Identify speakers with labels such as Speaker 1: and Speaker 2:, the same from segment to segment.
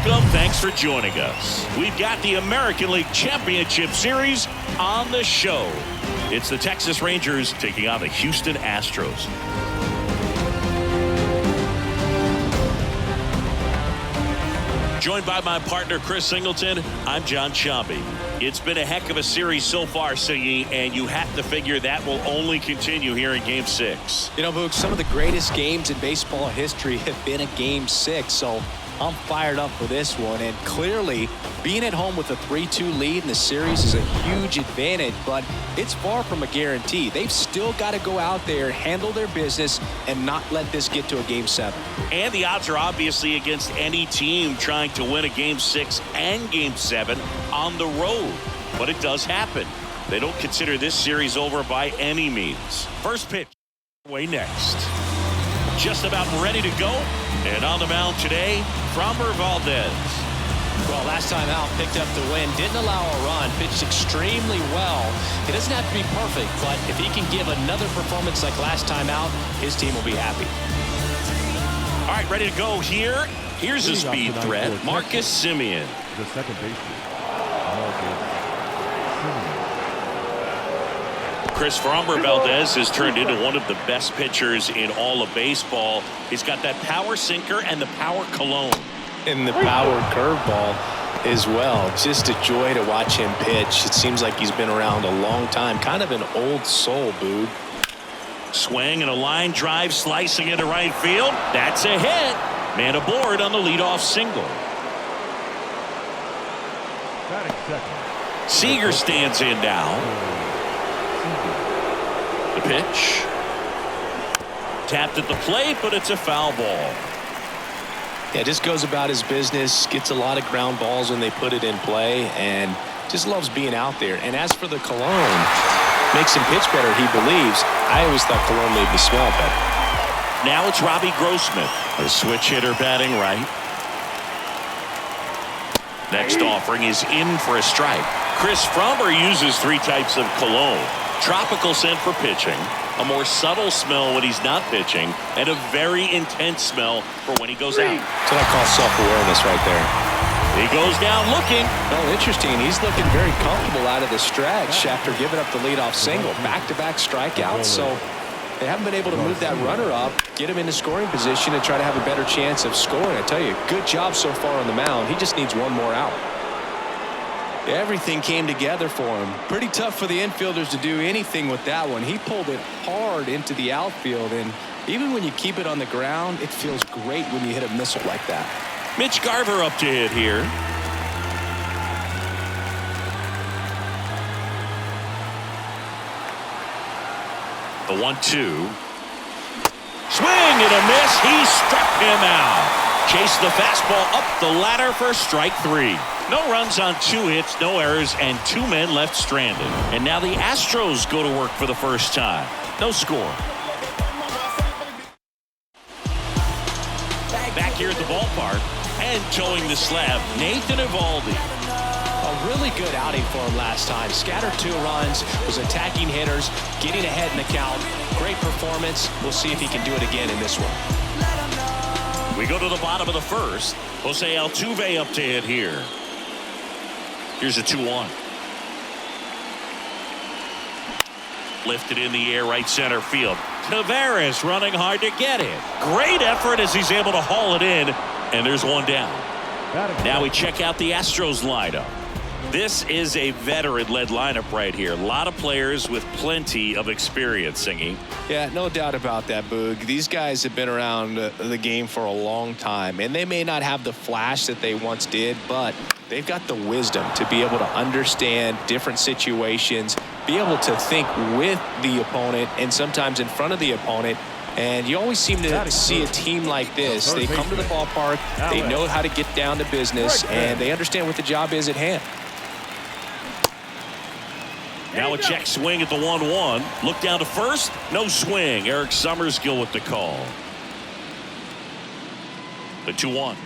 Speaker 1: Welcome. Thanks for joining us. We've got the American League Championship Series on the show. It's the Texas Rangers taking on the Houston Astros. Joined by my partner, Chris Singleton, I'm John Shambi. It's been a heck of a series so far, Siggy, and you have to figure that will only continue here in Game 6.
Speaker 2: You know, Boog, some of the greatest games in baseball history have been a Game 6, so I'm fired up for this one. And clearly, being at home with a 3-2 lead in the series is a huge advantage, but it's far from a guarantee. They've still got to go out there, handle their business, and not let this get to a Game 7.
Speaker 1: And the odds are obviously against any team trying to win a Game 6 and Game 7 on the road. But it does happen. They don't consider this series over by any means. First pitch way next. Just about ready to go. And on the mound today, Framber Valdez.
Speaker 2: Well, last time out, picked up the win, didn't allow a run, pitched extremely well. It doesn't have to be perfect, but if he can give another performance like last time out, his team will be happy.
Speaker 1: All right, ready to go here. Here's a speed threat, Marcus Semien.
Speaker 3: The second baseman, Marcus Semien.
Speaker 1: Chris Framber Valdez has turned into one of the best pitchers in all of baseball. He's got that power sinker and the power cologne.
Speaker 2: And the power curveball as well. Just a joy to watch him pitch. It seems like he's been around a long time. Kind of an old soul, Boog.
Speaker 1: Swing and a line drive slicing into right field. That's a hit. Man aboard on the leadoff single.
Speaker 3: Batting second.
Speaker 1: Seager stands in now. The pitch. Tapped at the plate, but it's a foul ball.
Speaker 2: Yeah, just goes about his business, gets a lot of ground balls when they put it in play, and just loves being out there. And as for the cologne, makes him pitch better, he believes. I always thought cologne made me smell better.
Speaker 1: Now it's Robbie Grossman, a switch hitter batting right. Next offering is in for a strike. Chris Framber uses three types of cologne. Tropical scent for pitching, a more subtle smell when he's not pitching, and a very intense smell for when he goes out.
Speaker 2: That's what I call self-awareness right there.
Speaker 1: He goes down looking.
Speaker 2: Well, interesting. He's looking very comfortable out of the stretch after giving up the leadoff single. Back-to-back strikeouts, so they haven't been able to move that runner up, get him into scoring position, and try to have a better chance of scoring. I tell you, good job so far on the mound. He just needs one more out. Everything came together for him. Pretty tough for the infielders to do anything with that one. He pulled it hard into the outfield, and even when you keep it on the ground, it feels great when you hit a missile like that.
Speaker 1: Mitch Garver up to hit here. The 1-2. Swing and a miss. He struck him out. Chased the fastball up the ladder for strike 3. No runs on 2 hits, no errors, and 2 men left stranded. And now the Astros go to work for the first time. No score. Back here at the ballpark and towing the slab, Nathan Eovaldi.
Speaker 2: A really good outing for him last time. Scattered 2 runs, was attacking hitters, getting ahead in the count. Great performance. We'll see if he can do it again in this one.
Speaker 1: We go to the bottom of the first. Jose Altuve up to hit here. Here's a 2-1. Lifted in the air, right center field. Taveras running hard to get it. Great effort as he's able to haul it in. And there's one down. Now we check out the Astros lineup. This is a veteran-led lineup right here. A lot of players with plenty of experience, Singy.
Speaker 2: Yeah, no doubt about that, Boog. These guys have been around the game for a long time, and they may not have the flash that they once did, but they've got the wisdom to be able to understand different situations, be able to think with the opponent and sometimes in front of the opponent. And you always seem to see a team like this. They come to the ballpark, they know how to get down to business, and they understand what the job is at hand.
Speaker 1: Now a check swing at the 1-1. Look down to first. No swing. Eric Summerskill with the call. The 2-1.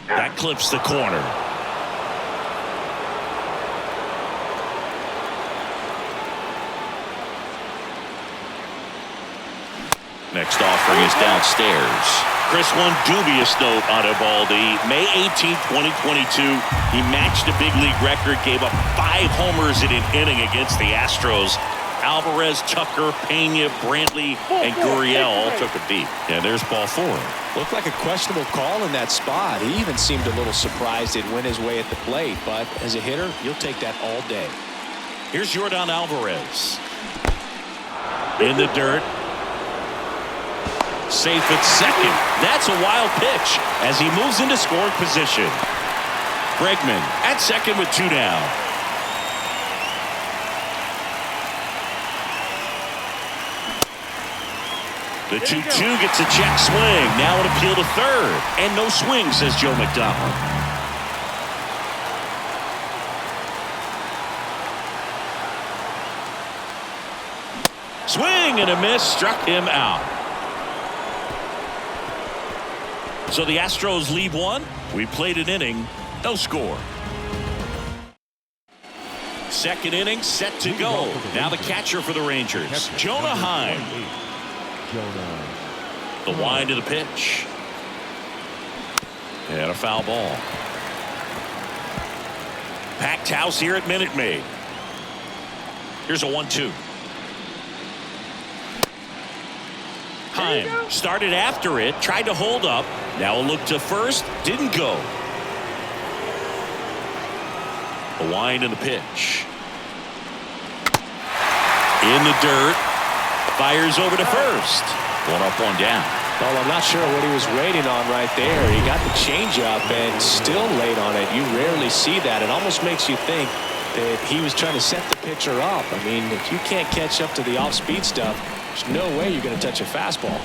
Speaker 1: That clips the corner. Next offering is downstairs. Chris, one dubious note on Eovaldi. May 18, 2022, he matched a big league record, gave up 5 homers in an inning against the Astros. Alvarez, Tucker, Pena, Brantley, and Gurriel all took a beat. And there's ball 4.
Speaker 2: Looked like a questionable call in that spot. He even seemed a little surprised it went his way at the plate. But as a hitter, you'll take that all day.
Speaker 1: Here's Yordan Alvarez. In the dirt. Safe at second. That's a wild pitch as he moves into scoring position. Bregman at second with 2 down. The 2-2 gets a check swing. Now an appeal to third. And no swing, says Joe McDonald. Swing and a miss. Struck him out. So the Astros lead 1. We played an inning. No score. Second inning set to go. Now the catcher for the Rangers, Jonah Heim. The wind of the pitch. And a foul ball. Packed house here at Minute Maid. Here's a 1-2. Heim started after it, tried to hold up. Now a look to first, didn't go. The wind and the pitch. In the dirt. Fires over to first. 1 up, 1 down.
Speaker 2: Well, I'm not sure what he was waiting on right there. He got the changeup and still laid on it. You rarely see that. It almost makes you think that he was trying to set the pitcher up. I mean, if you can't catch up to the off-speed stuff, there's no way you're going to touch a fastball.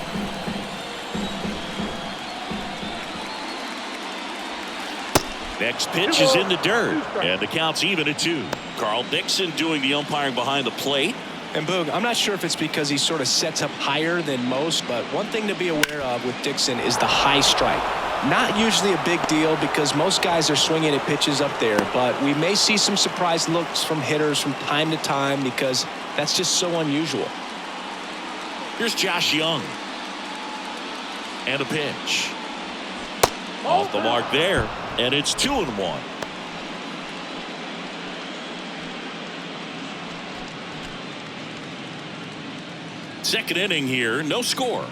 Speaker 1: Next pitch is in the dirt, and the count's even at 2. Carl Dixon doing the umpiring behind the plate.
Speaker 2: And Boog, I'm not sure if it's because he sort of sets up higher than most, but one thing to be aware of with Dixon is the high strike. Not usually a big deal because most guys are swinging at pitches up there, but we may see some surprise looks from hitters from time to time because that's just so unusual.
Speaker 1: Here's Josh Young. And a pitch. Off the mark there, and it's 2-1. Second inning here, no score.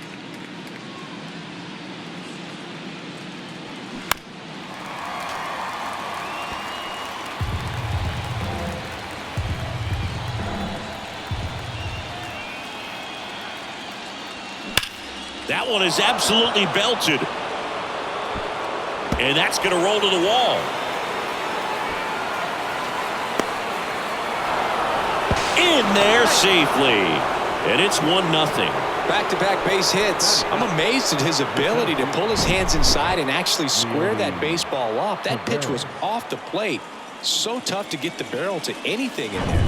Speaker 1: That one is absolutely belted. And that's going to roll to the wall. In there safely. And it's 1-0.
Speaker 2: Back-to-back base hits. I'm amazed at his ability to pull his hands inside and actually square that baseball up. That pitch was off the plate. So tough to get the barrel to anything in there.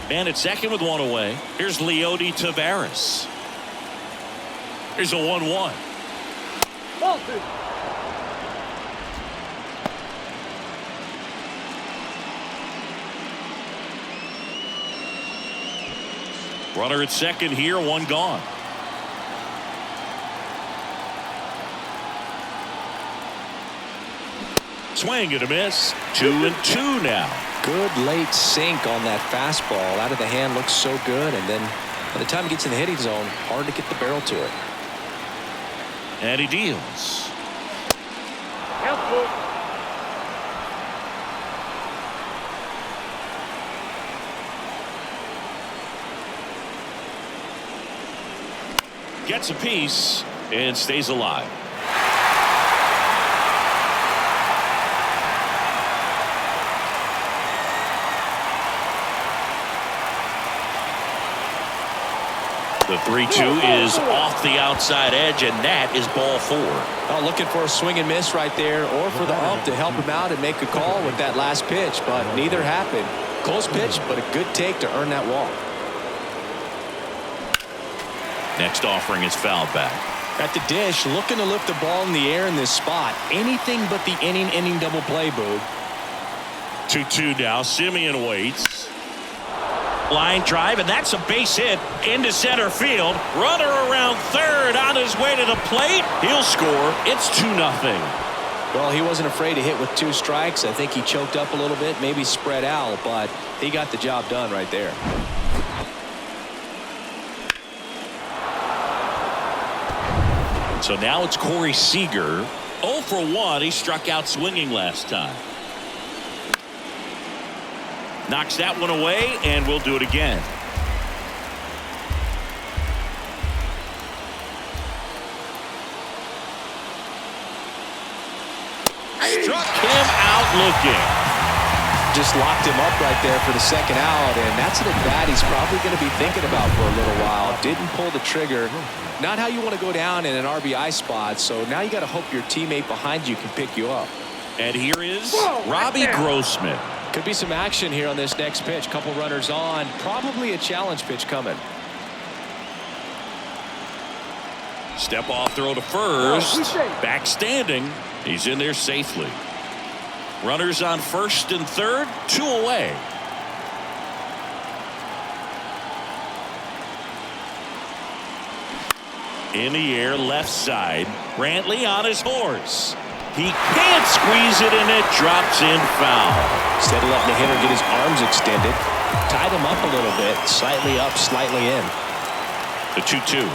Speaker 1: Man at second with 1 away. Here's Leody Taveras. Here's a 1-1. Runner at second here, 1 gone. Swing and a miss. 2-2 now.
Speaker 2: Good late sink on that fastball. Out of the hand looks so good, and then by the time he gets in the hitting zone, hard to get the barrel to it.
Speaker 1: And he deals. Gets a piece and stays alive. The 3-2 is off the outside edge, and that is ball 4.
Speaker 2: Oh, looking for a swing and miss right there, or for the ump to help him out and make a call with that last pitch, but neither happened. Close pitch, but a good take to earn that walk.
Speaker 1: Next offering is fouled back.
Speaker 2: At the dish, looking to lift the ball in the air in this spot. Anything but the inning double play, Boog.
Speaker 1: 2-2 now. Simeon waits. Line drive, and that's a base hit into center field. Runner around third on his way to the plate. He'll score. It's 2-0.
Speaker 2: Well, he wasn't afraid to hit with 2 strikes. I think he choked up a little bit, maybe spread out, but he got the job done right there.
Speaker 1: So now it's Corey Seager. 0 for 1. He struck out swinging last time. Knocks that one away, and we'll do it again. Struck him out looking.
Speaker 2: Just locked him up right there for the second out, and that's an at-bat he's probably going to be thinking about for a little while. Didn't pull the trigger. Not how you want to go down in an RBI spot, so now you got to hope your teammate behind you can pick you up.
Speaker 1: And here is Robbie Grossman.
Speaker 2: Could be some action here on this next pitch. Couple runners on. Probably a challenge pitch coming.
Speaker 1: Step off throw to first. Back standing. He's in there safely. Runners on first and third. 2 away. In the air, left side. Brantley on his horse. He can't squeeze it, and it drops in foul.
Speaker 2: Instead of letting the hitter get his arms extended, tied him up a little bit. Slightly up, slightly in.
Speaker 1: The 2-2.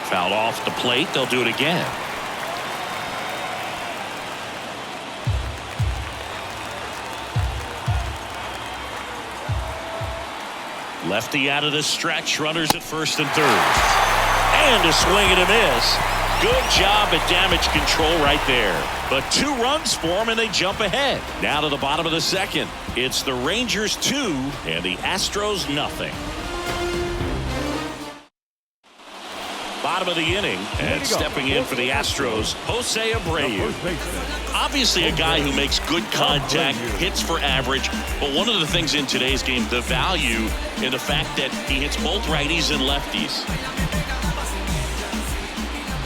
Speaker 1: Fouled off the plate. They'll do it again. Lefty out of the stretch. Runners at first and third. And a swing and a miss. Good job at damage control right there. But 2 runs for them, and they jump ahead. Now to the bottom of the second. It's the Rangers 2 and the Astros nothing. Bottom of the inning, and stepping in for the Astros, Jose Abreu. Obviously a guy who makes good contact, hits for average, but one of the things in today's game, the value in the fact that he hits both righties and lefties.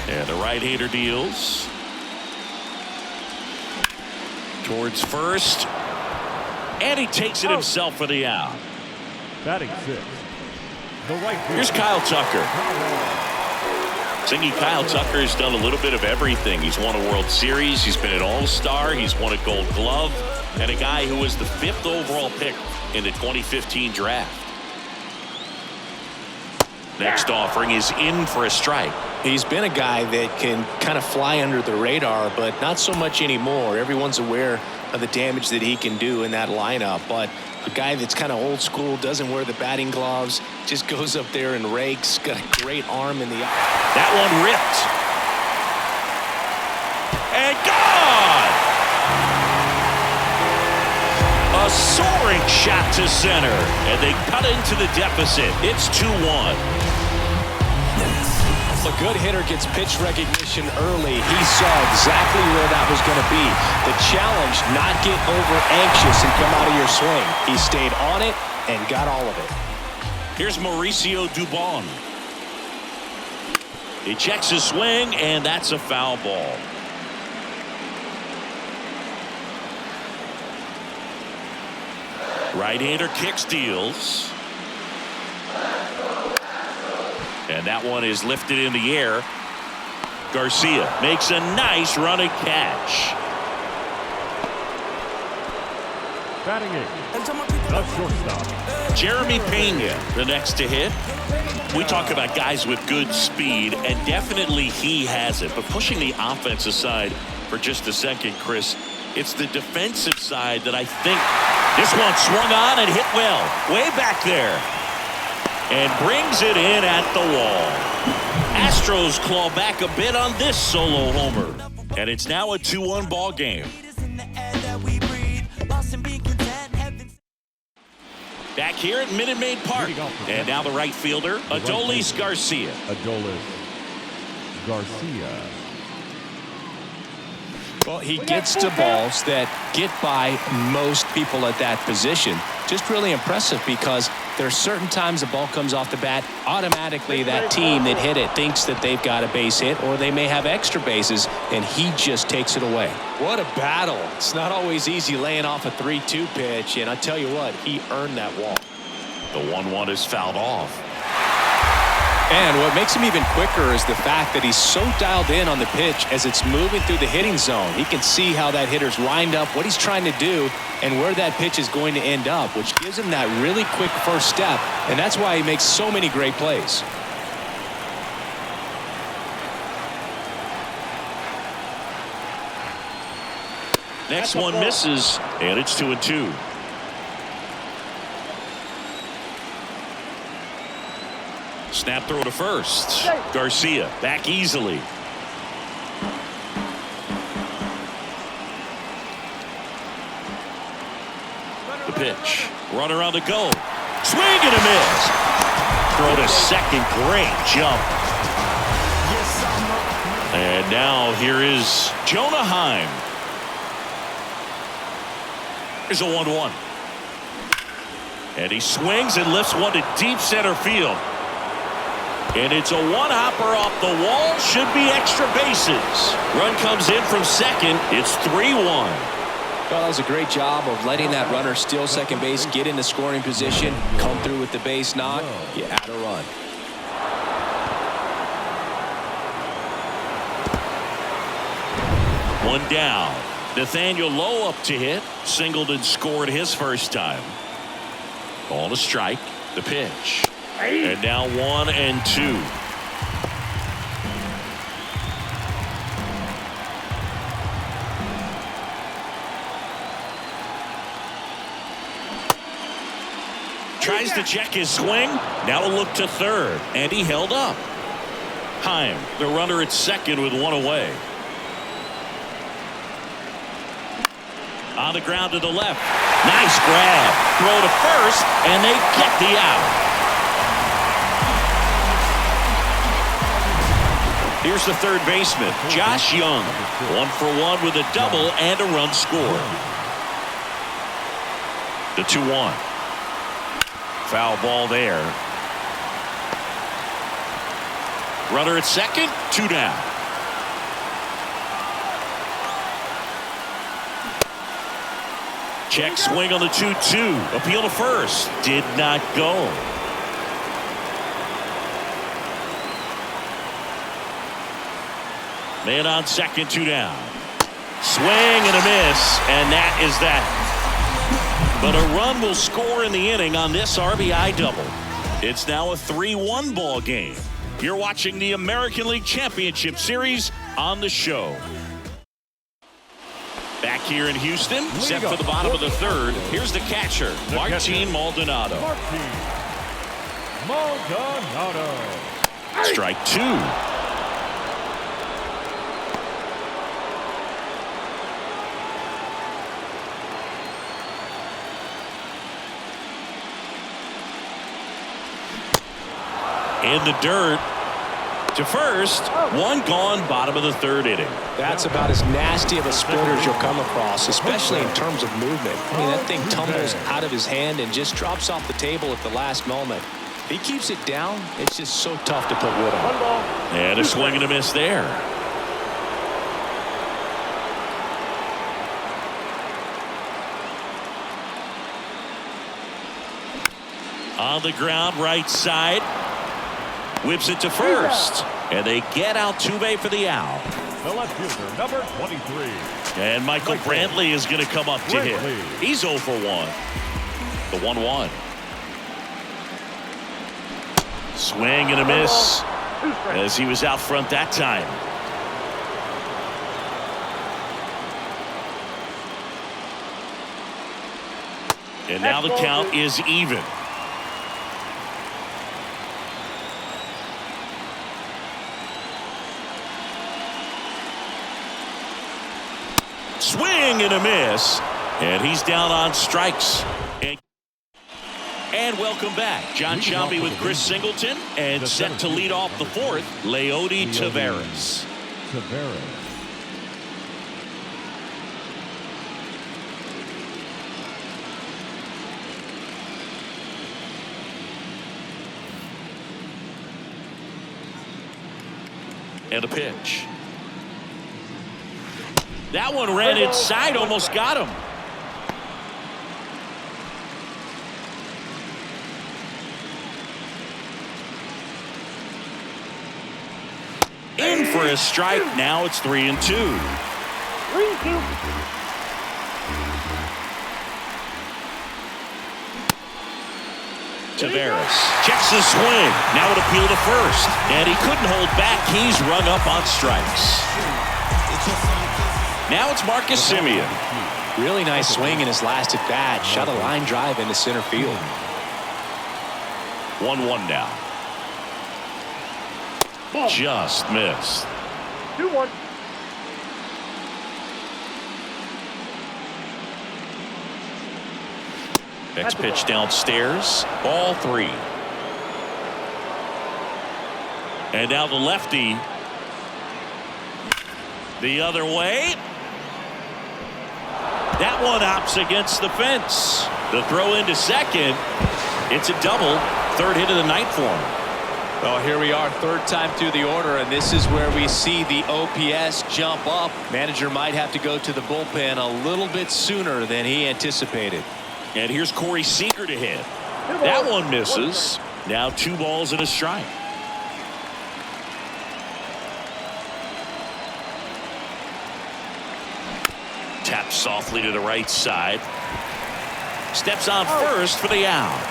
Speaker 1: And the right-hander deals towards first, and he takes it himself for the out.
Speaker 3: Batting 6. The right fielder.
Speaker 1: Here's Kyle Tucker. Thinking Kyle Tucker has done a little bit of everything. He's won a World Series. He's been an All-Star. He's won a Gold Glove. And a guy who was the 5th overall pick in the 2015 draft. Next offering is in for a strike.
Speaker 2: He's been a guy that can kind of fly under the radar, but not so much anymore. Everyone's aware of the damage that he can do in that lineup, but a guy that's kind of old school, doesn't wear the batting gloves, just goes up there and rakes, got a great arm in the eye.
Speaker 1: That one ripped. And gone! A soaring shot to center, and they cut into the deficit. It's 2-1.
Speaker 2: A good hitter gets pitch recognition early. He saw exactly where that was going to be. The challenge, not get over anxious and come out of your swing. He stayed on it and got all of it.
Speaker 1: Here's Mauricio Dubon. He checks his swing, and that's a foul ball. Right-hander kicks, deals. And that one is lifted in the air. Garcia makes a nice running catch.
Speaker 3: Batting 8. The shortstop.
Speaker 1: Jeremy Pena, the next to hit. We talk about guys with good speed, and definitely he has it. But pushing the offense aside for just a second, Chris, it's the defensive side that I think this one swung on and hit well. Way back there. And brings it in at the wall. Astros claw back a bit on this solo homer. And it's now a 2-1 ball game. Back here at Minute Maid Park. And now the right fielder, Adolis Garcia.
Speaker 3: Adolis Garcia.
Speaker 2: Well, he gets to balls that get by most people at that position. Just really impressive because there are certain times the ball comes off the bat, automatically that team that hit it thinks that they've got a base hit or they may have extra bases, and he just takes it away. What a battle. It's not always easy laying off a 3-2 pitch, and I tell you what, he earned that walk.
Speaker 1: The 1-1 is fouled off.
Speaker 2: And what makes him even quicker is the fact that he's so dialed in on the pitch as it's moving through the hitting zone. He can see how that hitter's lined up, what he's trying to do, and where that pitch is going to end up, which gives him that really quick first step, and that's why he makes so many great plays.
Speaker 1: Next one misses, and it's 2-2. Snap throw to first. Garcia back easily. The pitch. Runner on the go. Swing and a miss. Throw to second. Great jump. And now here is Jonah Heim. Here's a 1-1. And he swings and lifts one to deep center field. And it's a one-hopper off the wall. Should be extra bases. Run comes in from second. It's 3-1.
Speaker 2: Well, that was a great job of letting that runner steal second base, get into scoring position, come through with the base knock. You add a run.
Speaker 1: One down. Nathaniel Lowe up to hit. Singleton scored his first time. On a strike. The pitch. And now 1-2. Tries to check his swing. Now a look to third. And he held up. Heim, the runner at second with one away. On the ground to the left. Nice grab. Throw to first, and they get the out. Here's the third baseman, Josh Young. 1 for 1 with a double and a run scored. The 2-1. Foul ball there. Runner at second, 2 down. Check swing on the 2-2. Appeal to first. Did not go. Man on second, 2 down. Swing and a miss, and that is that. But a run will score in the inning on this RBI double. It's now a 3-1 ball game. You're watching the American League Championship Series on the show. Back here in Houston, set for the bottom of the third. Here's the catcher, Martin Maldonado. Strike 2. In the dirt to first. One gone, bottom of the third inning.
Speaker 2: That's about as nasty of a splitter as you'll come across, especially in terms of movement. I mean, that thing tumbles out of his hand and just drops off the table at the last moment. If he keeps it down, it's just so tough to put wood on.
Speaker 1: And a swing and a miss there. On the ground, right side. Whips it to first. And they get Altuve for the out.
Speaker 3: The left fielder, number 23.
Speaker 1: And Michael Brantley is going to come up to hit. He's 0 for 1. The 1-1. Swing and a miss as he was out front that time. And now the count is even. Swing and a miss, and he's down on strikes. And welcome back. John Shelby with Chris Singleton, and set to lead off the fourth, Leody Taveras. And a pitch. That one ran inside, almost got him. for a strike. Now it's 3-2.
Speaker 4: 3-2.
Speaker 1: Tavares checks his swing. Now an appeal to first. And he couldn't hold back. He's rung up on strikes. Now it's Marcus Semien.
Speaker 2: Really nice swing in his last at bat. Shot a line drive into center field.
Speaker 1: 1-1 now. Just missed.
Speaker 4: 2-1.
Speaker 1: Next pitch downstairs. Ball 3. And now the lefty. The other way. That one opts against the fence. The throw into second. It's a double. Third hit of the night for him.
Speaker 2: Well, here we are, third time through the order, and this is where we see the OPS jump up. Manager might have to go to the bullpen a little bit sooner than he anticipated.
Speaker 1: And here's Corey Seager to hit. That one misses. Now 2 balls and a strike. Taps softly to the right side. Steps on first for the out.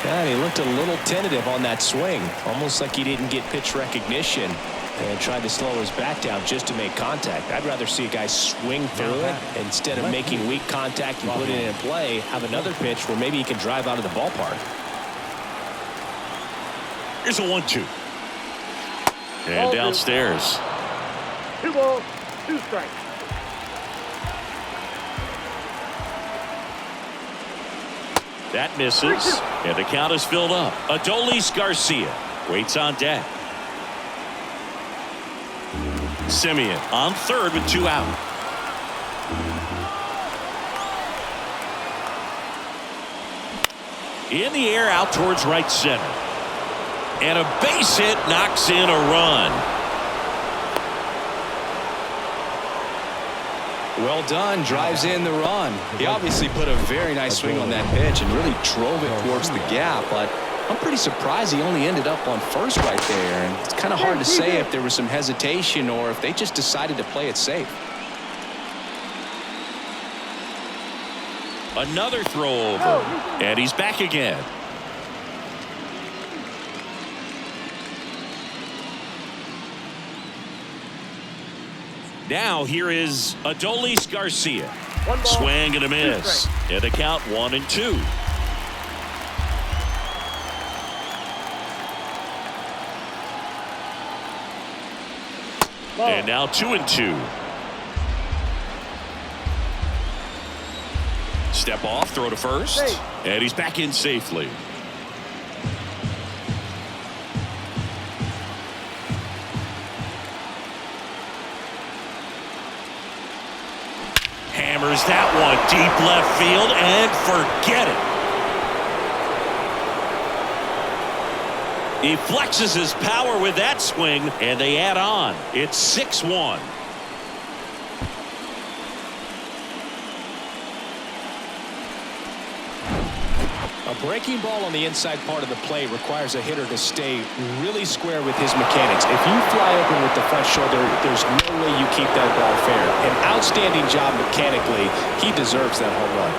Speaker 2: Yeah, he looked a little tentative on that swing, almost like he didn't get pitch recognition and tried to slow his bat down just to make contact. I'd rather see a guy swing through it instead of making weak contact and put it in play. Have another pitch where maybe he can drive out of the ballpark.
Speaker 1: Here's a 1-2. And downstairs.
Speaker 4: 2 balls, 2 strikes.
Speaker 1: That misses. And the count is filled up. Adolis Garcia waits on deck. Semien on third with 2 out. In the air out towards right center. And a base hit knocks in a run.
Speaker 2: Well done, drives in the run. He obviously put a very nice swing on that pitch and really drove it towards the gap, but I'm pretty surprised he only ended up on first right there. And it's kind of hard to say if there was some hesitation or if they just decided to play it safe.
Speaker 1: Another throw over. And he's back again. Now here is Adolis Garcia. Swing and a miss. And the count 1-2. And now 2-2. Step off, throw to first. And he's back in safely. Hammers that one deep left field and forget it. He flexes his power with that swing and they add on. It's 6-1.
Speaker 2: A breaking ball on the inside part of the plate requires a hitter to stay really square with his mechanics. If you fly open with the front shoulder, there's no way you keep that ball fair. An outstanding job mechanically. He deserves that home run.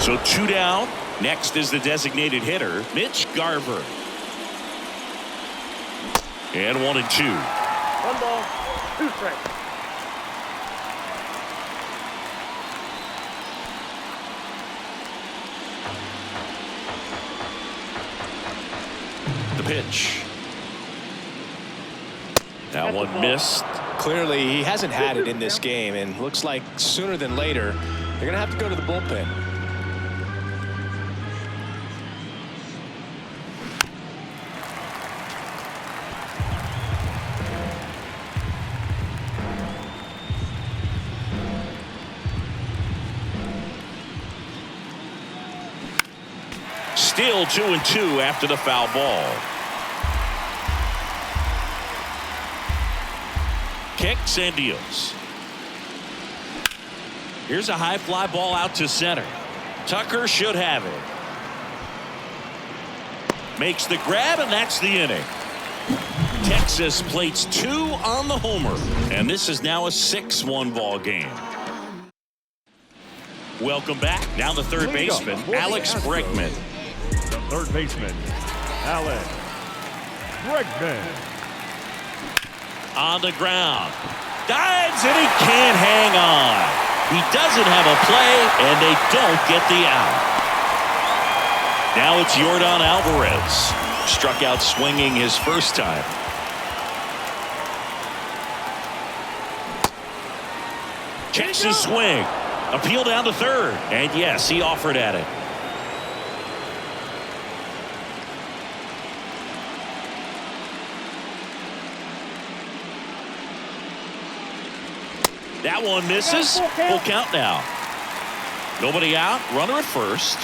Speaker 1: So 2 down. Next is the designated hitter, Mitch Garver. And 1-2.
Speaker 4: 1 ball, 2 strikes.
Speaker 1: The pitch. That one missed.
Speaker 2: Clearly, he hasn't had it in this game, and looks like sooner than later, they're going to have to go to the bullpen.
Speaker 1: Still 2-2 after the foul ball. Kicks and deals. Here's a high fly ball out to center. Tucker should have it. Makes the grab, and that's the inning. Texas plates 2 on the homer, and this is now a 6-1 ball game. Welcome back. Now the third baseman, Alex Bregman.
Speaker 3: The third baseman, Alex Bregman.
Speaker 1: On the ground. Dives, and he can't hang on. He doesn't have a play, and they don't get the out. Now it's Yordan Alvarez. Struck out swinging his first time. Checks his swing. Appeal down to third. And yes, he offered at it. That one misses. Full count now. Nobody out. Runner at first.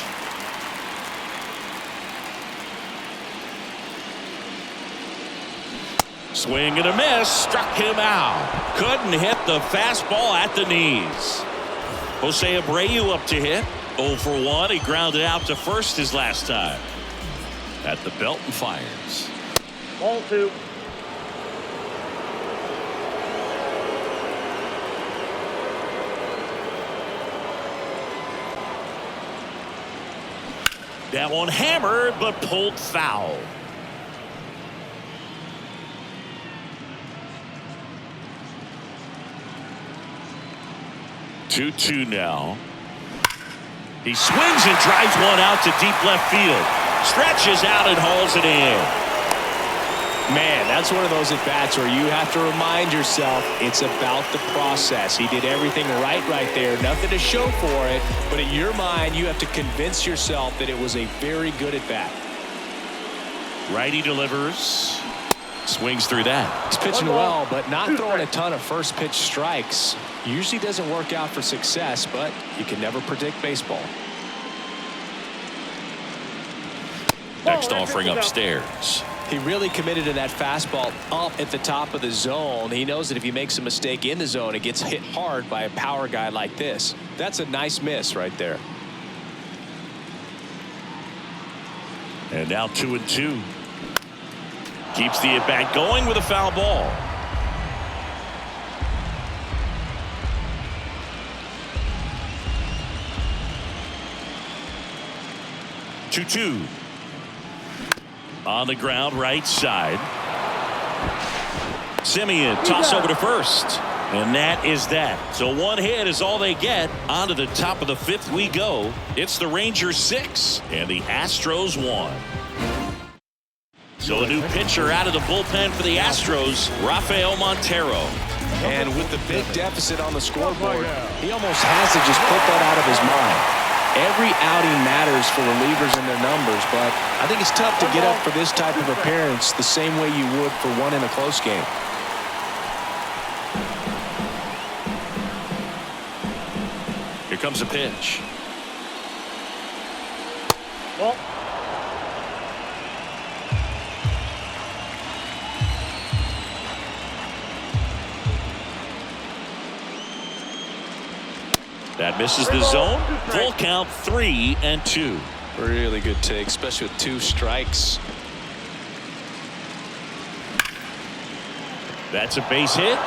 Speaker 1: Swing and a miss. Struck him out. Couldn't hit the fastball at the knees. Jose Abreu up to hit. 0 for 1. He grounded out to first his last time. At the belt and fires.
Speaker 4: Ball 2.
Speaker 1: That one hammered, but pulled foul. Two now. He swings and drives one out to deep left field. Stretches out and hauls it in.
Speaker 2: Man, that's one of those at-bats where you have to remind yourself it's about the process. He did everything right there. Nothing to show for it. But in your mind, you have to convince yourself that it was a very good at-bat.
Speaker 1: Righty delivers. Swings through that.
Speaker 2: He's pitching well, but not throwing a ton of first-pitch strikes. Usually doesn't work out for success, but you can never predict baseball.
Speaker 1: Next offering upstairs.
Speaker 2: He really committed to that fastball up at the top of the zone. He knows that if he makes a mistake in the zone, it gets hit hard by a power guy like this. That's a nice miss right there.
Speaker 1: And now 2-2. Keeps the at-bat going with a foul ball. Two. On the ground, right side. Simeon, toss over to first. And that is that. So one hit is all they get. On to the top of the 5th we go. It's the Rangers 6 and the Astros 1. So a new pitcher out of the bullpen for the Astros, Rafael Montero.
Speaker 2: And with the big deficit on the scoreboard, he almost has to just put that out of his mind. Every outing matters for relievers and their numbers, but I think it's tough to get up for this type of appearance the same way you would for one in a close game.
Speaker 1: Here comes a pitch.
Speaker 4: Well,
Speaker 1: that misses the zone. Full count, 3-2.
Speaker 2: Really good take, especially with 2 strikes.
Speaker 1: That's a base hit.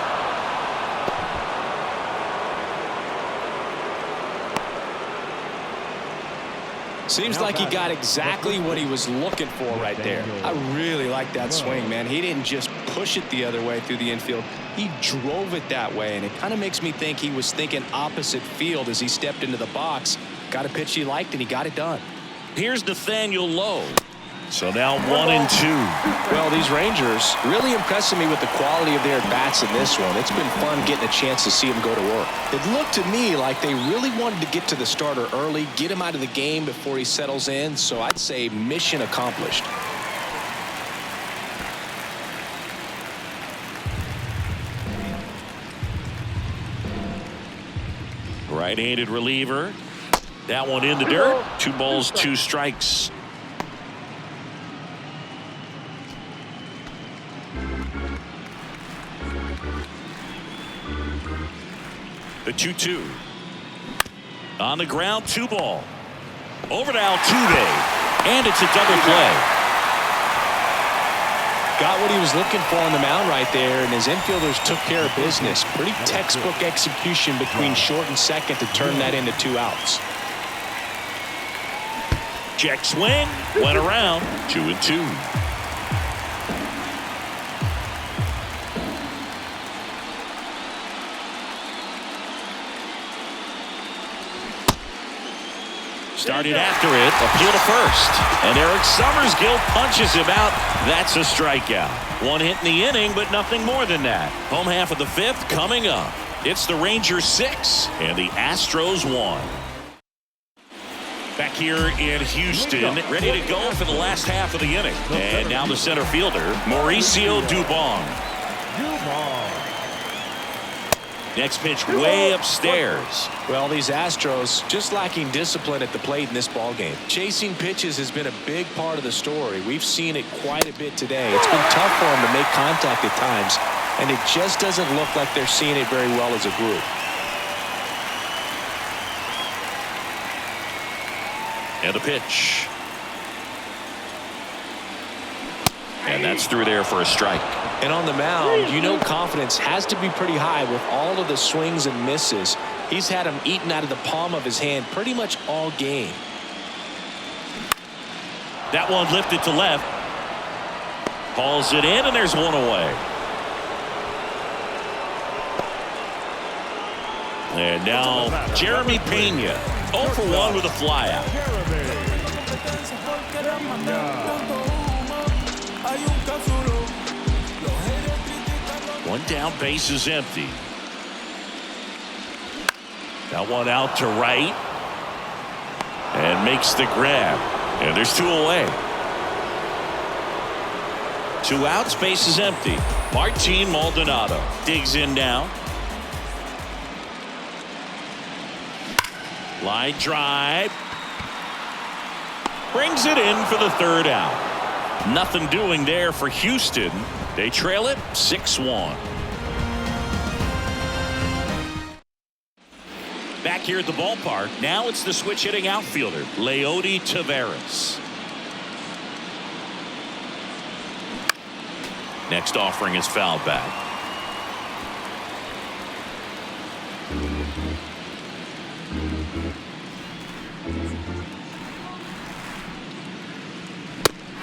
Speaker 2: Seems like he got exactly what he was looking for right there. I really like that swing, man. He didn't just push it the other way through the infield. He drove it that way, and it kind of makes me think he was thinking opposite field as he stepped into the box. Got a pitch he liked, and he got it done.
Speaker 1: Here's Nathaniel Lowe. So now 1-2.
Speaker 2: Well, these Rangers really impressing me with the quality of their bats in this one. It's been fun getting a chance to see them go to work. It looked to me like they really wanted to get to the starter early, get him out of the game before he settles in. So I'd say mission accomplished.
Speaker 1: Right-handed reliever. That one in the dirt. 2 balls, 2 strikes. The 2-2. On the ground, 2 ball. Over to Altuve. And it's a double play.
Speaker 2: Got what he was looking for on the mound right there, and his infielders took care of business. Pretty textbook execution between short and second to turn that into 2 outs.
Speaker 1: Check swing, went around, 2-2. Started after it, appeal to first. And Eric Summersgill punches him out. That's a strikeout. 1 hit in the inning, but nothing more than that. Home half of the 5th coming up. It's the Rangers 6 and the Astros 1. Back here in Houston, ready to go for the last half of the inning. And now the center fielder, Mauricio Dubon. Next pitch way upstairs.
Speaker 2: Well, these Astros just lacking discipline at the plate in this ballgame. Chasing pitches has been a big part of the story. We've seen it quite a bit today. It's been tough for them to make contact at times, and it just doesn't look like they're seeing it very well as a group.
Speaker 1: And a pitch. And that's through there for a strike.
Speaker 2: And on the mound, you know confidence has to be pretty high with all of the swings and misses. He's had them eaten out of the palm of his hand pretty much all game.
Speaker 1: That one lifted to left. Hauls it in, and there's one away. And now Jeremy Pena, 0 for 1 with a flyout. One down, base is empty. That one out to right. And makes the grab. And there's 2 away. 2 outs, base is empty. Martin Maldonado digs in now. Line drive. Brings it in for the 3rd out. Nothing doing there for Houston. They trail it 6-1. Back here at the ballpark, now it's the switch hitting outfielder, Leody Taveras. Next offering is fouled back.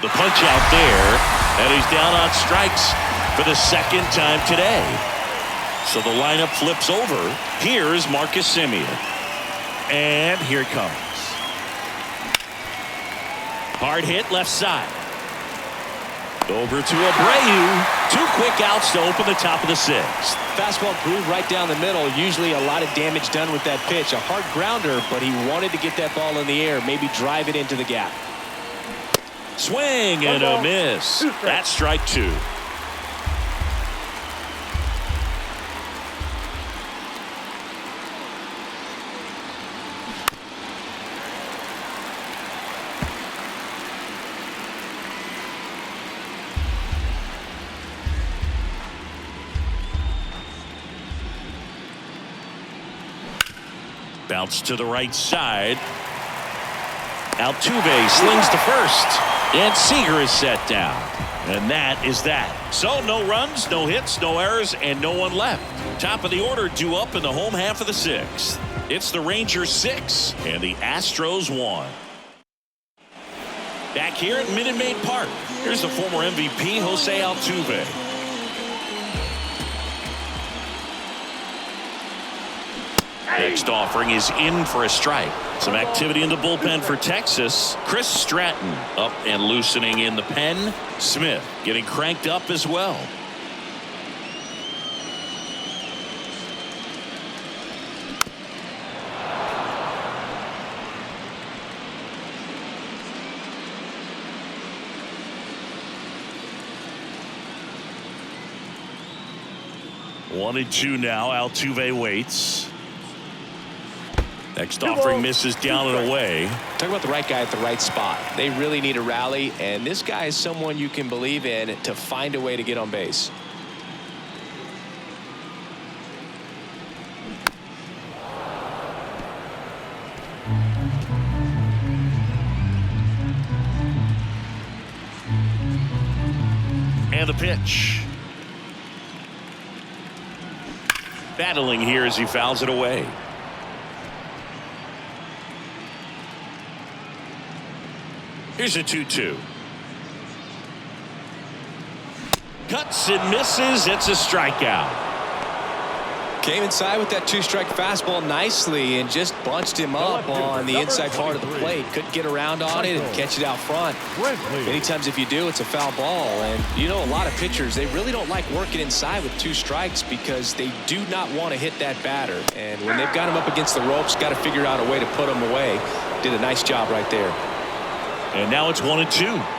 Speaker 1: The punch out there. And he's down on strikes for the 2nd time today. So the lineup flips over. Here's Marcus Semien. And here it comes. Hard hit left side. Over to Abreu. 2 quick outs to open the top of the 6th.
Speaker 2: Fastball groove right down the middle. Usually a lot of damage done with that pitch. A hard grounder, but he wanted to get that ball in the air. Maybe drive it into the gap.
Speaker 1: Swing and a miss. That's strike 2. Bounce to the right side. Altuve slings to first. And Seager is set down. And that is that. So no runs, no hits, no errors, and no one left. Top of the order due up in the home half of the 6th. It's the Rangers 6 and the Astros 1. Back here at Minute Maid Park, here's the former MVP, Jose Altuve. Next offering is in for a strike. Some activity in the bullpen for Texas. Chris Stratton up and loosening in the pen. Smith getting cranked up as well. One and 2 now. Altuve waits. Next offering misses down and away.
Speaker 2: Talk about the right guy at the right spot. They really need a rally, and this guy is someone you can believe in to find a way to get on base.
Speaker 1: And the pitch. Battling here as he fouls it away. Here's a 2-2. Cuts and misses. It's a strikeout.
Speaker 2: Came inside with that two-strike fastball nicely and just bunched him up on the inside part of the plate. Couldn't get around on it and catch it out front. Many times if you do, it's a foul ball. And you know, a lot of pitchers, they really don't like working inside with two strikes because they do not want to hit that batter. And when they've got him up against the ropes, got to figure out a way to put him away. Did a nice job right there.
Speaker 1: And now it's 1-2.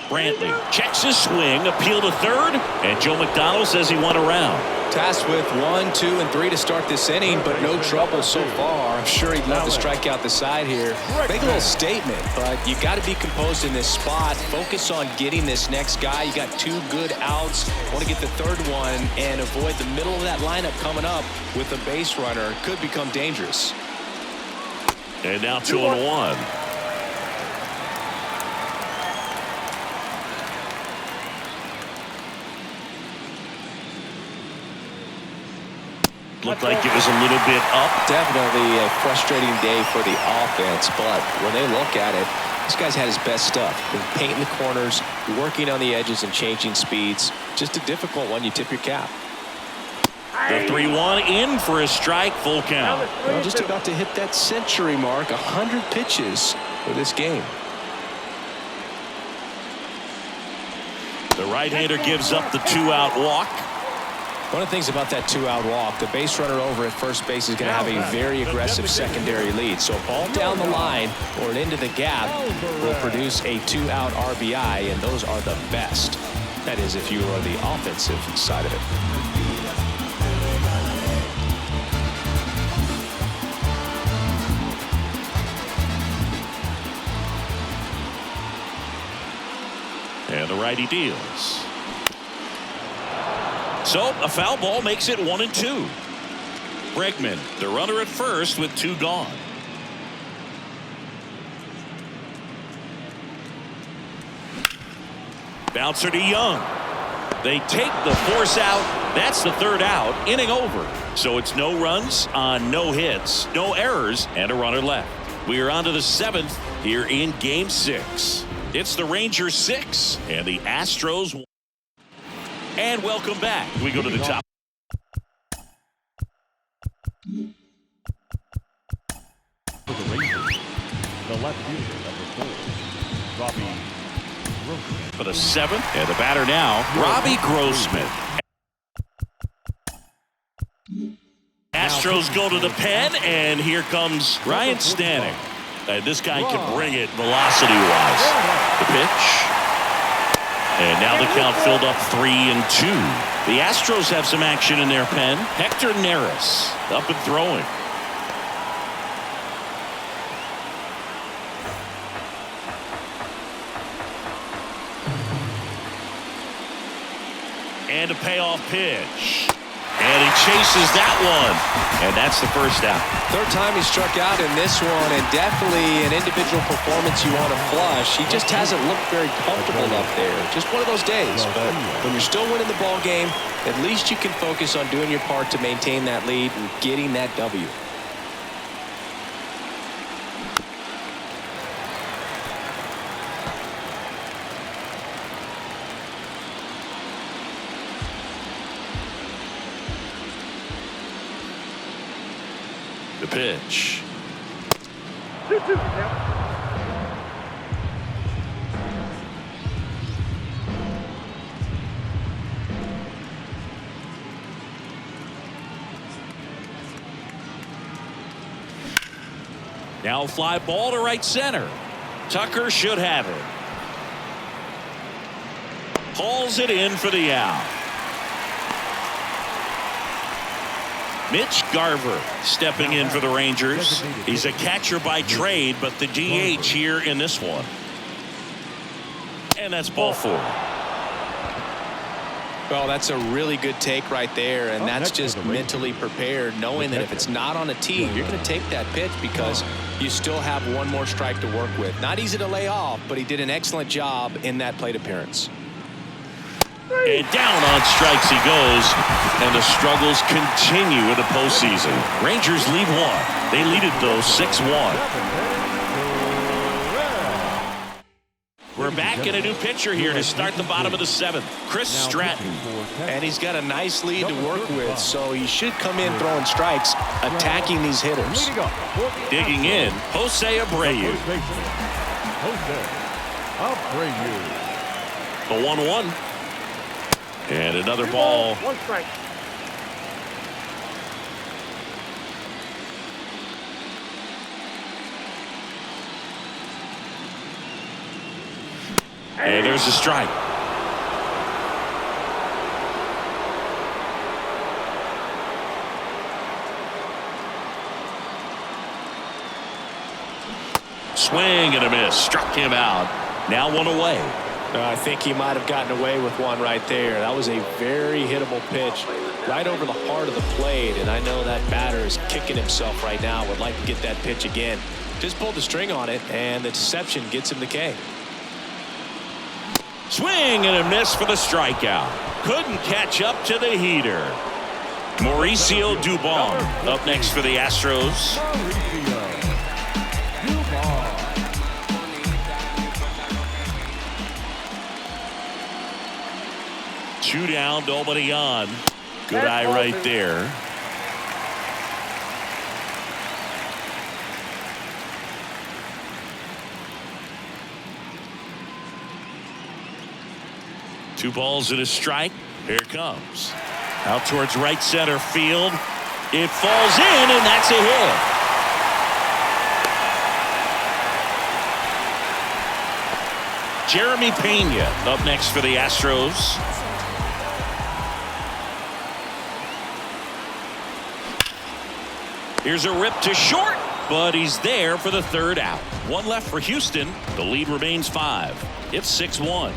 Speaker 1: Brantley checks his swing, appeal to third, and Joe McDonald says he won a round.
Speaker 2: Tasked with 1, 2, and 3 to start this inning, but no trouble so far. I'm sure he'd love to strike out the side here. Make a little statement, but you got to be composed in this spot. Focus on getting this next guy. You got 2 good outs. Want to get the third one and avoid the middle of that lineup coming up with a base runner. Could become dangerous.
Speaker 1: And now 2-1. Looked like it was a little bit up.
Speaker 2: Definitely a frustrating day for the offense, but when they look at it, this guy's had his best stuff. Been painting the corners, working on the edges and changing speeds. Just a difficult one. You tip your cap.
Speaker 1: The 3-1 in for a strike, full count.
Speaker 2: Well, just about to hit that century mark, 100 pitches for this game.
Speaker 1: The right-hander gives up the 2-out walk.
Speaker 2: One of the things about that 2-out walk, the base runner over at first base is going to have a very aggressive secondary lead. So a ball down the line or an into the gap will produce a 2-out RBI, and those are the best. That is, if you are the offensive side of it.
Speaker 1: And the righty deals. So a foul ball makes it 1-2. Bregman, the runner at first with 2 gone. Bouncer to Young. They take the force out. That's the 3rd out. Inning over. So it's no runs on no hits, no errors, and a runner left. We are on to the 7th here in Game 6. It's the Rangers 6 and the Astros 1. And welcome back. We go to the top.
Speaker 3: For the Rangers, the left fielder, number 4, Robbie Grossman.
Speaker 1: For the 7th, and the batter now, Robbie Grossman. Astros go to the pen, and here comes Ryan Stanek. This guy can bring it velocity-wise. The pitch. And now the count filled up 3-2. The Astros have some action in their pen. Hector Neris up and throwing. And a payoff pitch. And he chases that one. And that's the first out.
Speaker 2: 3rd time he struck out in this one, and definitely an individual performance you want to flush. He just hasn't looked very comfortable up there. Just one of those days. But when you're still winning the ball game, at least you can focus on doing your part to maintain that lead and getting that W.
Speaker 1: The pitch.
Speaker 4: 2-2.
Speaker 1: Now a fly ball to right center. Tucker should have it. Hauls it in for the out. Mitch Garver stepping in for the Rangers. He's a catcher by trade, but the DH here in this one. And that's ball 4.
Speaker 2: Well, that's a really good take right there, and that's just mentally prepared, knowing that if it's not on a tee, you're going to take that pitch because you still have one more strike to work with. Not easy to lay off, but he did an excellent job in that plate appearance.
Speaker 1: And down on strikes he goes, and the struggles continue in the postseason. Rangers lead one. They lead it, though, 6-1. We're back in a new pitcher here to start the bottom of the 7th. Chris Stratton.
Speaker 2: And he's got a nice lead to work with, so he should come in throwing strikes, attacking these hitters.
Speaker 1: Digging in, Jose Abreu. The 1-1. And another ball.
Speaker 4: 1 strike.
Speaker 1: And there's a strike. Swing and a miss. Struck him out. Now 1 away.
Speaker 2: I think he might have gotten away with one right there. That was a very hittable pitch right over the heart of the plate, and I know that batter is kicking himself right now. Would like to get that pitch again. Just pulled the string on it, and the deception gets him the K.
Speaker 1: Swing and a miss for the strikeout. Couldn't catch up to the heater. Mauricio Dubon up next for the Astros. 2 down, nobody on. Good eye right there. Two balls and a strike. Here it comes. Out towards right center field. It falls in, and that's a hit. Jeremy Pena up next for the Astros. Here's a rip to short, but he's there for the 3rd out. 1 left for Houston. The lead remains 5. It's 6-1.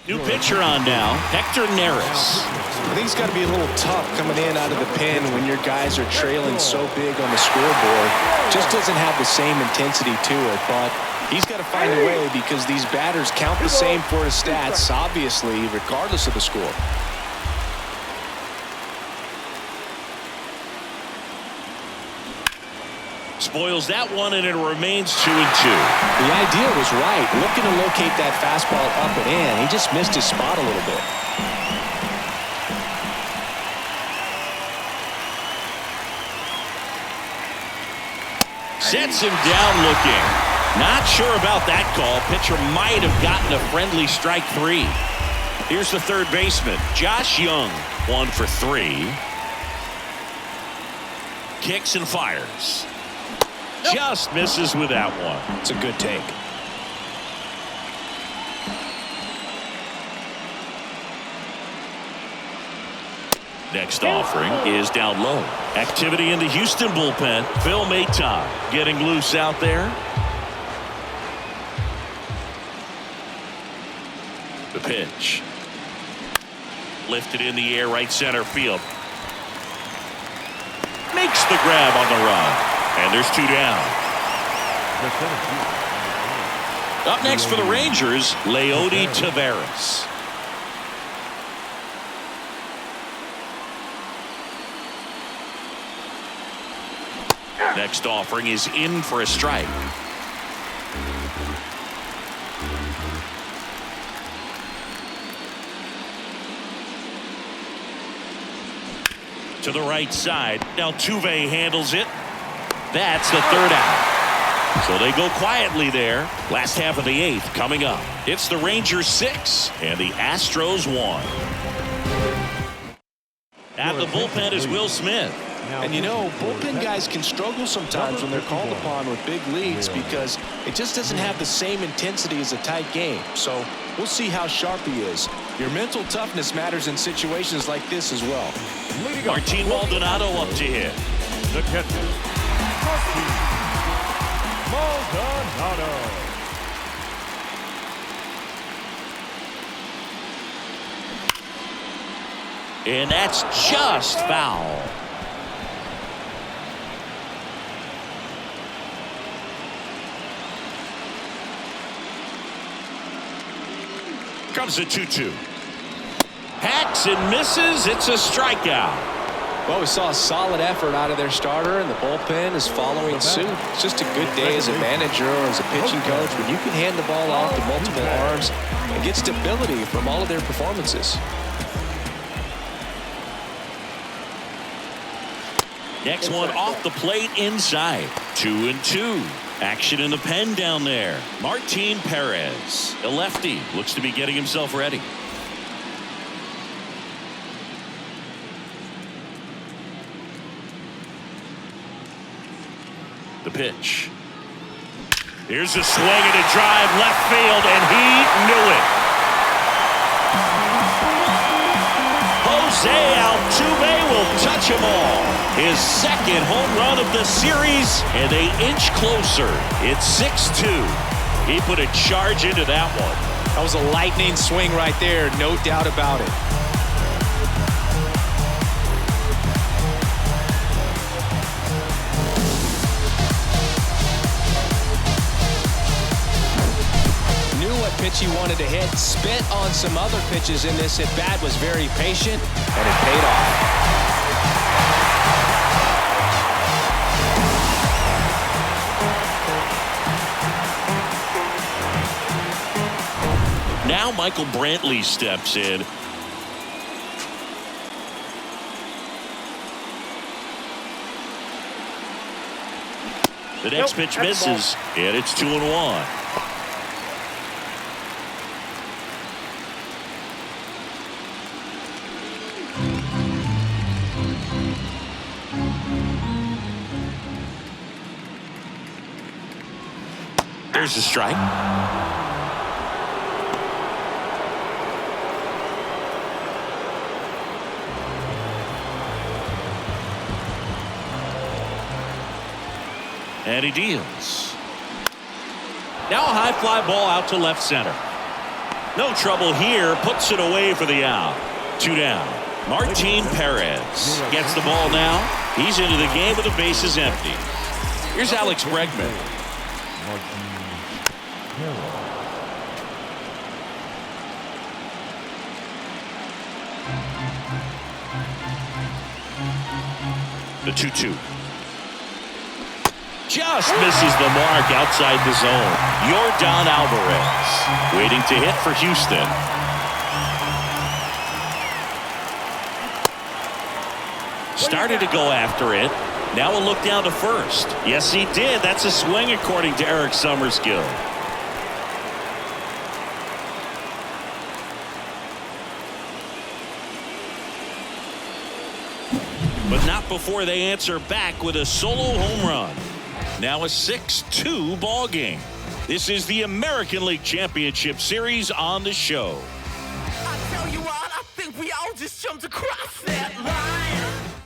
Speaker 1: New pitcher on now, Hector Neris.
Speaker 2: I think it's got to be a little tough coming in out of the pen when your guys are trailing so big on the scoreboard. Just doesn't have the same intensity to it, but he's got to find a way because these batters count the same for his stats, obviously, regardless of the score.
Speaker 1: Spoils that one, and it remains 2-2.
Speaker 2: The idea was right, looking to locate that fastball up and in. He just missed his spot a little bit.
Speaker 1: Sets him down looking. Not sure about that call. Pitcher might have gotten a friendly strike 3. Here's the 3rd baseman, Josh Young. 1 for 3. Kicks and fires. Just misses with that one.
Speaker 2: It's a good take.
Speaker 1: Next offering is down low. Activity in the Houston bullpen. Phil Maton getting loose out there. The pitch. Lifted in the air, right center field. Makes the grab on the run. And there's 2 down. Up next for the Rangers, Leody Taveras. Next offering is in for a strike. To the right side. Now Tuve handles it. That's the 3rd out. So they go quietly there. Last half of the 8th coming up. It's the Rangers 6 and the Astros 1. At the bullpen is Will Smith.
Speaker 2: And you know, bullpen guys can struggle sometimes when they're called upon with big leads because it just doesn't have the same intensity as a tight game. So we'll see how sharp he is. Your mental toughness matters in situations like this as well.
Speaker 1: Martin Maldonado up to hit.
Speaker 3: The catcher, Martin Maldonado.
Speaker 1: And that's just foul. Comes the 2-2. Hacks and misses. It's a strikeout.
Speaker 2: Well, we saw a solid effort out of their starter, and the bullpen is following suit. It's just a good day as a manager or as a pitching coach when you can hand the ball off to multiple arms and get stability from all of their performances.
Speaker 1: Next one off the plate inside. 2-2. Action in the pen down there. Martin Perez, a lefty, looks to be getting himself ready. The pitch. Here's a swing and a drive left field, and he knew it. Jose Altuve will touch him all. His second home run of the series, and they inch closer. It's 6-2. He put a charge into that one.
Speaker 2: That was a lightning swing right there, no doubt about it. Pitch he wanted to hit, spit on some other pitches in this at bat, was very patient, and it paid off.
Speaker 1: Now Michael Brantley steps in. The next pitch misses, and it's 2-1. There's a strike. And he deals. Now a high fly ball out to left center. No trouble here. Puts it away for the out. 2 down. Martin Perez gets the ball now. He's into the game with the bases empty. Here's Alex Bregman. The 2-2. Just misses the mark outside the zone. Yordan Alvarez waiting to hit for Houston. Started to go after it. Now a look down to first. Yes, he did. That's a swing according to Eric Summerskill. But not before they answer back with a solo home run. Now a 6-2 ball game. This is the American League Championship Series on the show.
Speaker 5: I tell you what, I think we all just jumped across that line.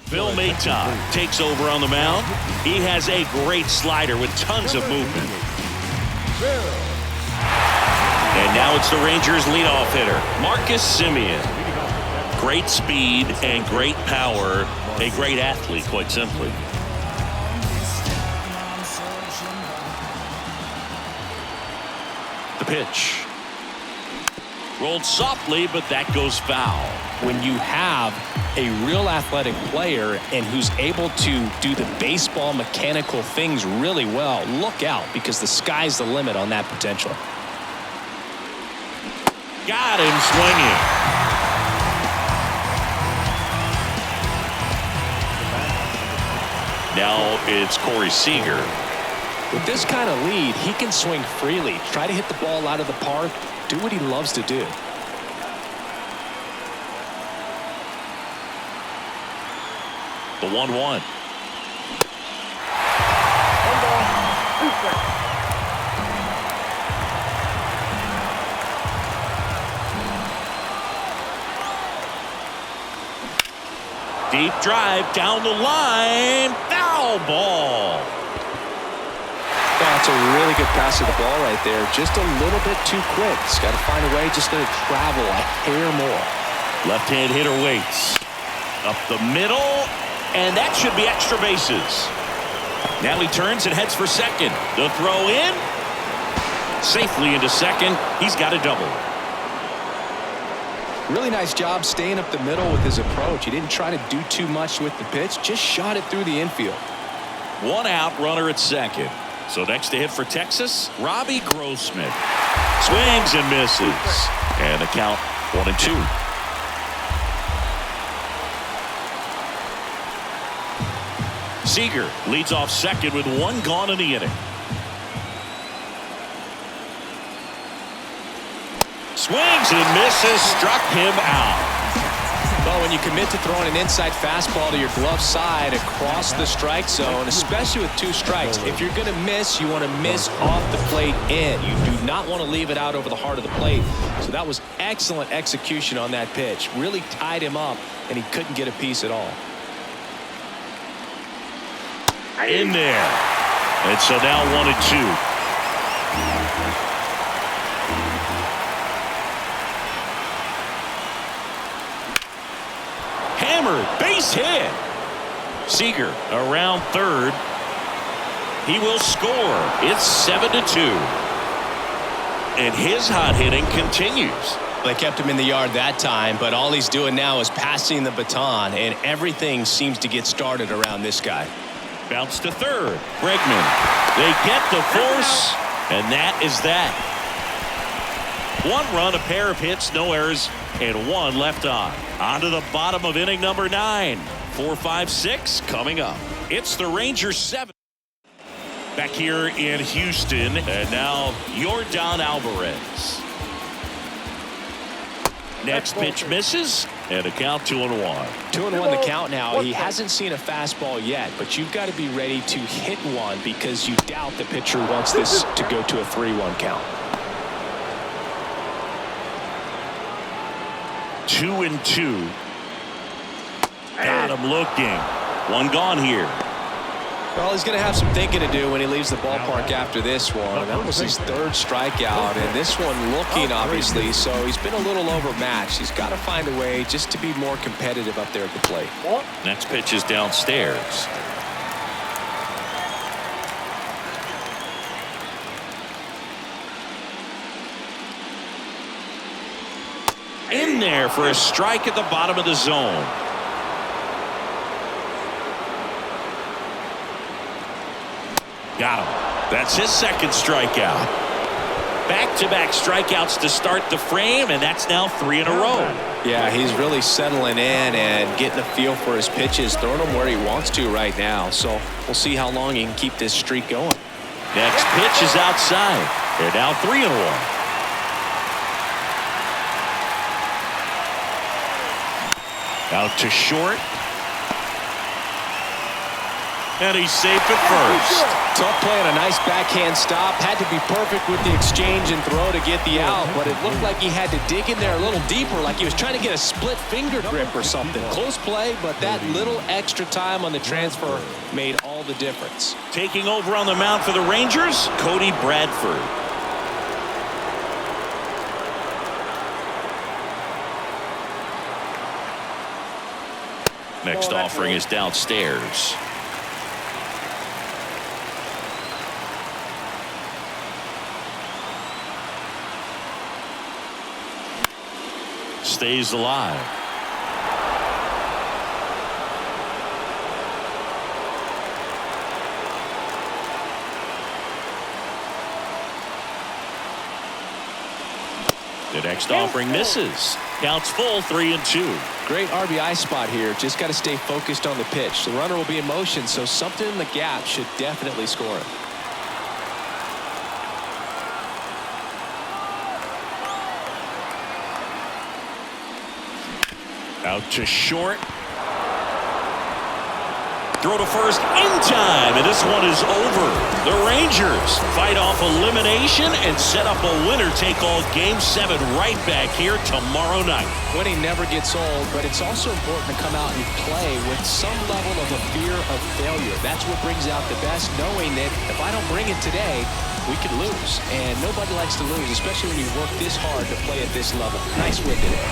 Speaker 1: Phil Maton takes over on the mound. He has a great slider with tons of movement. And now it's the Rangers leadoff hitter, Marcus Semien. Great speed and great power. A great athlete, quite simply. The pitch. Rolled softly, but that goes foul.
Speaker 2: When you have a real athletic player and who's able to do the baseball mechanical things really well, look out, because the sky's the limit on that potential.
Speaker 1: Got him swinging. Now it's Corey Seager.
Speaker 2: With this kind of lead, he can swing freely, try to hit the ball out of the park, do what he loves to do.
Speaker 1: The 1-1. Deep drive down the line. Foul ball.
Speaker 2: That's a really good pass of the ball right there. Just a little bit too quick. He's got to find a way just to travel a hair more.
Speaker 1: Left-hand hitter waits. Up the middle, and that should be extra bases. Now he turns and heads for second. The throw in. Safely into second. He's got a double.
Speaker 2: Really nice job staying up the middle with his approach. He didn't try to do too much with the pitch. Just shot it through the infield.
Speaker 1: One out, runner at second. So next to hit for Texas, Robbie Grossman. Swings and misses. And the count 1-2. Seager leads off second with one gone in the inning. Swings and misses, struck him out.
Speaker 2: Well, when you commit to throwing an inside fastball to your glove side across the strike zone, especially with 2 strikes, if you're going to miss, you want to miss off the plate in. You do not want to leave it out over the heart of the plate. So that was excellent execution on that pitch. Really tied him up, and he couldn't get a piece at all.
Speaker 1: In there. And so now 1-2. Hammered, base hit. Seager around third. He will score. It's 7-2. And his hot hitting continues.
Speaker 2: They kept him in the yard that time, but all he's doing now is passing the baton, and everything seems to get started around this guy.
Speaker 1: Bounce to third. Bregman. They get the force, and that is that. 1 run, a pair of hits, no errors, and 1 left on. On to the bottom of inning number 9. 4, 5, 6 coming up. It's the Rangers 7. Back here in Houston, and now Yordan Alvarez. Next pitch misses, and a count 2-1.
Speaker 2: 2-1 the count now. He hasn't seen a fastball yet, but you've got to be ready to hit one because you doubt the pitcher wants this to go to a 3-1 count.
Speaker 1: 2-2. Got him looking. 1 gone here.
Speaker 2: Well, he's going to have some thinking to do when he leaves the ballpark after this one. That was his 3rd strikeout, and this one looking, obviously, so he's been a little overmatched. He's got to find a way just to be more competitive up there at the plate.
Speaker 1: Next pitch is downstairs. In there for a strike at the bottom of the zone. Got him. That's his 2nd strikeout. Back-to-back strikeouts to start the frame, and that's now 3 in a row.
Speaker 2: Yeah, he's really settling in and getting a feel for his pitches, throwing them where he wants to right now. So we'll see how long he can keep this streak going.
Speaker 1: Next pitch is outside. They're now 3 in a row. Out to short. And he's safe at first.
Speaker 2: Tough play on a nice backhand stop. Had to be perfect with the exchange and throw to get the out, but it looked like he had to dig in there a little deeper, like he was trying to get a split finger grip or something. Close play, but that little extra time on the transfer made all the difference.
Speaker 1: Taking over on the mound for the Rangers, Cody Bradford. Next offering is downstairs. Stays alive. The next offering misses. Counts full, 3-2.
Speaker 2: Great RBI spot here. Just got to stay focused on the pitch. The runner will be in motion, so something in the gap should definitely score him.
Speaker 1: Out to short. Throw to first in time, and this one is over. The Rangers fight off elimination and set up a winner-take-all Game 7 right back here tomorrow night.
Speaker 2: Winning never gets old, but it's also important to come out and play with some level of a fear of failure. That's what brings out the best, knowing that if I don't bring it today, we could lose. And nobody likes to lose, especially when you work this hard to play at this level. Nice win today.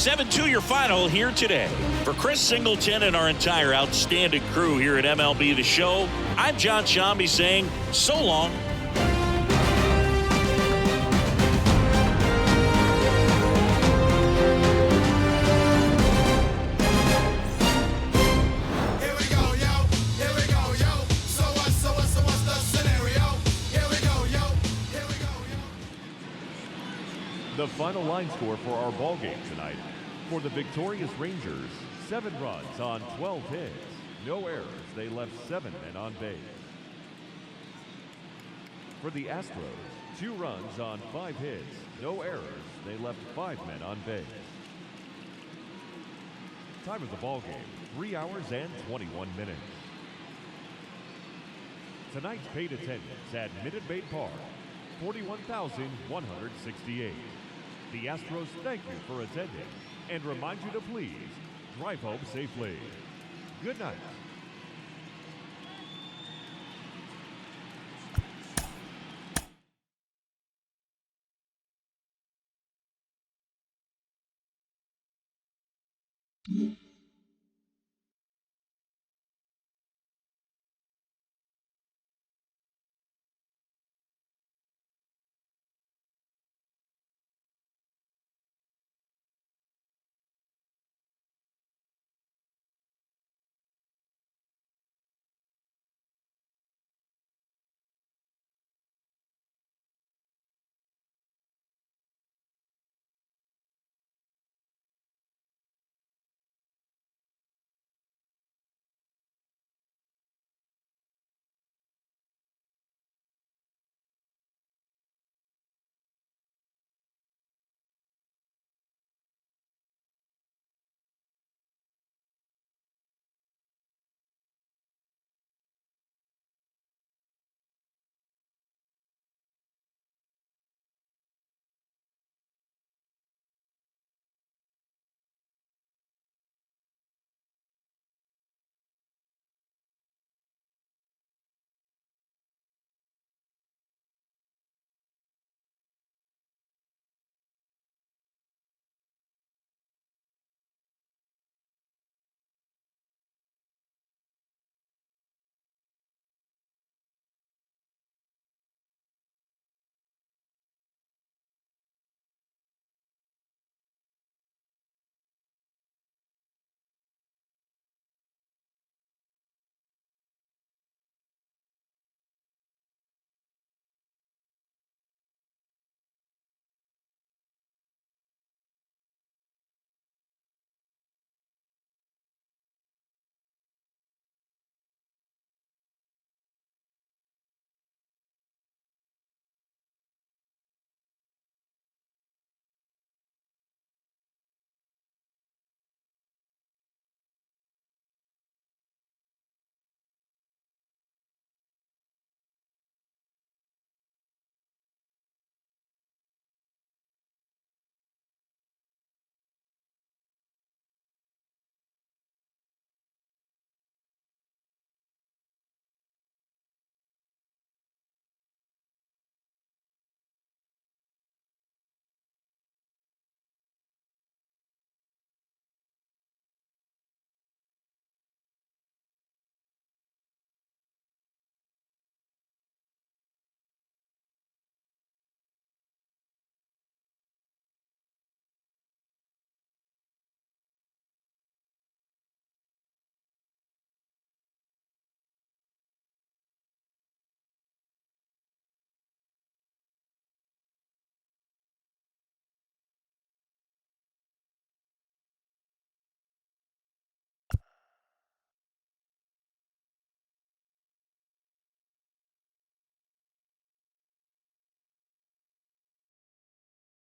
Speaker 1: 7-2 your final here today. For Chris Singleton and our entire outstanding crew here at MLB The Show, I'm John Shambi saying so long.
Speaker 3: The final line score for our ball game tonight. For the victorious Rangers, 7 runs on 12 hits. No errors. They left 7 men on base. For the Astros, 2 runs on 5 hits. No errors. They left 5 men on base. Time of the ball game, 3 hours and 21 minutes. Tonight's paid attendance at Minute Maid Park, 41,168. The Astros thank you for attending and remind you to please drive home safely. Good night.
Speaker 6: Mm-hmm.